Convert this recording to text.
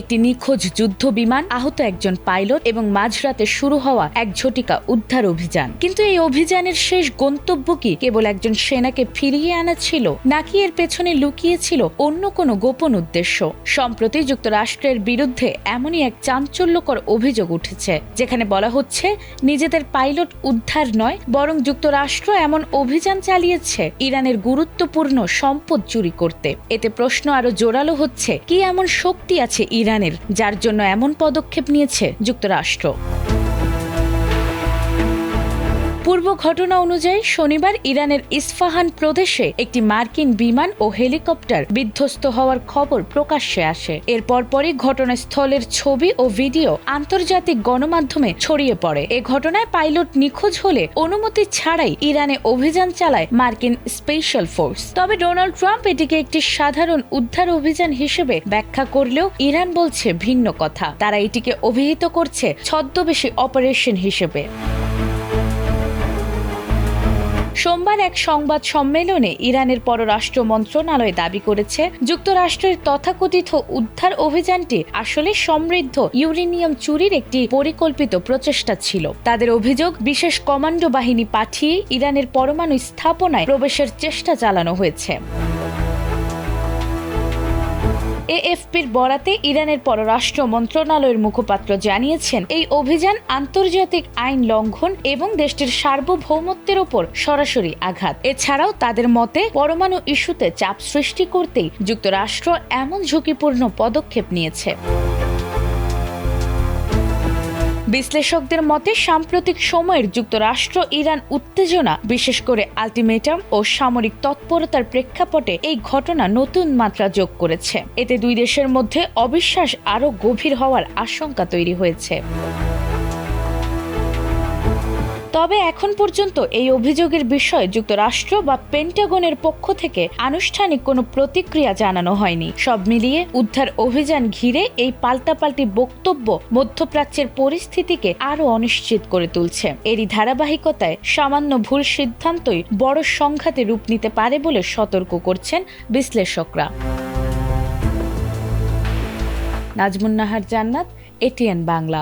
একটি নিখোঁজ যুদ্ধ বিমান, আহত একজন পাইলট এবং মাঝরাতে শুরু হওয়া এক ঝটিকা উদ্ধার অভিযান। কিন্তু এই অভিযানের শেষ গন্তব্য কি কেবল একজন সেনাকে ফিরিয়ে আনা ছিল, নাকি এর পেছনে লুকিয়ে ছিল অন্য কোনো গোপন উদ্দেশ্য? সম্প্রতি যুক্তরাষ্ট্রের বিরুদ্ধে এমনই এক চাঞ্চল্যকর অভিযোগ উঠেছে, যেখানে বলা হচ্ছে নিজেদের পাইলট উদ্ধার নয়, বরং যুক্তরাষ্ট্র এমন অভিযান চালিয়েছে ইরানের গুরুত্বপূর্ণ সম্পদ চুরি করতে। এতে প্রশ্ন আরো জোরালো হচ্ছে, কি এমন শক্তি আছে ইরানের যার জন্য এমন পদক্ষেপ নিয়েছে যুক্তরাষ্ট্র? পূর্ব ঘটনা অনুযায়ী শনিবার ইরানের ইস্ফাহান প্রদেশে একটি মার্কিন বিমান ও হেলিকপ্টার বিধ্বস্ত হওয়ার খবর প্রকাশ্যে আসে। এর পরপরই ঘটনাস্থলের ছবি ও ভিডিও আন্তর্জাতিক গণমাধ্যমে ছড়িয়ে পড়ে। এ ঘটনায় পাইলট নিখোঁজ হলে অনুমতি ছাড়াই ইরানে অভিযান চালায় মার্কিন স্পেশাল ফোর্স। তবে ডোনাল্ড ট্রাম্প এটিকে একটি সাধারণ উদ্ধার অভিযান হিসেবে ব্যাখ্যা করলেও ইরান বলছে ভিন্ন কথা। তারা এটিকে অভিহিত করছে ছদ্মবেশী অপারেশন হিসেবে। সোমবার এক সংবাদ সম্মেলনে ইরানের পররাষ্ট্র মন্ত্রণালয় দাবি করেছে, যুক্তরাষ্ট্রের তথাকথিত উদ্ধার অভিযানটি আসলে সমৃদ্ধ ইউরেনিয়াম চুরির একটি পরিকল্পিত প্রচেষ্টা ছিল। তাদের অভিযোগ, বিশেষ কমান্ডো বাহিনী পাঠিয়ে ইরানের পরমাণু স্থাপনায় প্রবেশের চেষ্টা চালানো হয়েছে। এএফপির বরাতে ইরানের পররাষ্ট্র মন্ত্রণালয়ের মুখপাত্র জানিয়েছেন, এই অভিযান আন্তর্জাতিক আইন লঙ্ঘন এবং দেশটির সার্বভৌমত্বের ওপর সরাসরি আঘাত। এছাড়াও তাদের মতে পরমাণু ইস্যুতে চাপ সৃষ্টি করতেই যুক্তরাষ্ট্র এমন ঝুঁকিপূর্ণ পদক্ষেপ নিয়েছে। বিশ্লেষকদের মতে সাম্প্রতিক সময়ের যুক্তরাষ্ট্র ইরান উত্তেজনা, বিশেষ করে আলটিমেটাম ও সামরিক তৎপরতার প্রেক্ষাপটে এই ঘটনা নতুন মাত্রা যোগ করেছে। এতে দুই দেশের মধ্যে অবিশ্বাস আরও গভীর হওয়ার আশঙ্কা তৈরি হয়েছে। তবে এখন পর্যন্ত এই অভিযোগের বিষয়ে যুক্তরাষ্ট্র বা পেন্টাগনের পক্ষ থেকে আনুষ্ঠানিক কোনো প্রতিক্রিয়া জানানো হয়নি। সব মিলিয়ে উদ্ধার অভিযান ঘিরে এই পাল্টাপাল্টি বক্তব্য মধ্যপ্রাচ্যের পরিস্থিতিকে আরও অনিশ্চিত করে তুলছে। এরই ধারাবাহিকতায় সামান্য ভুল সিদ্ধান্তই বড় সংঘাতে রূপ নিতে পারে বলে সতর্ক করছেন বিশ্লেষকরা। নাজমুন নাহার জান্নাত, এটিএন বাংলা।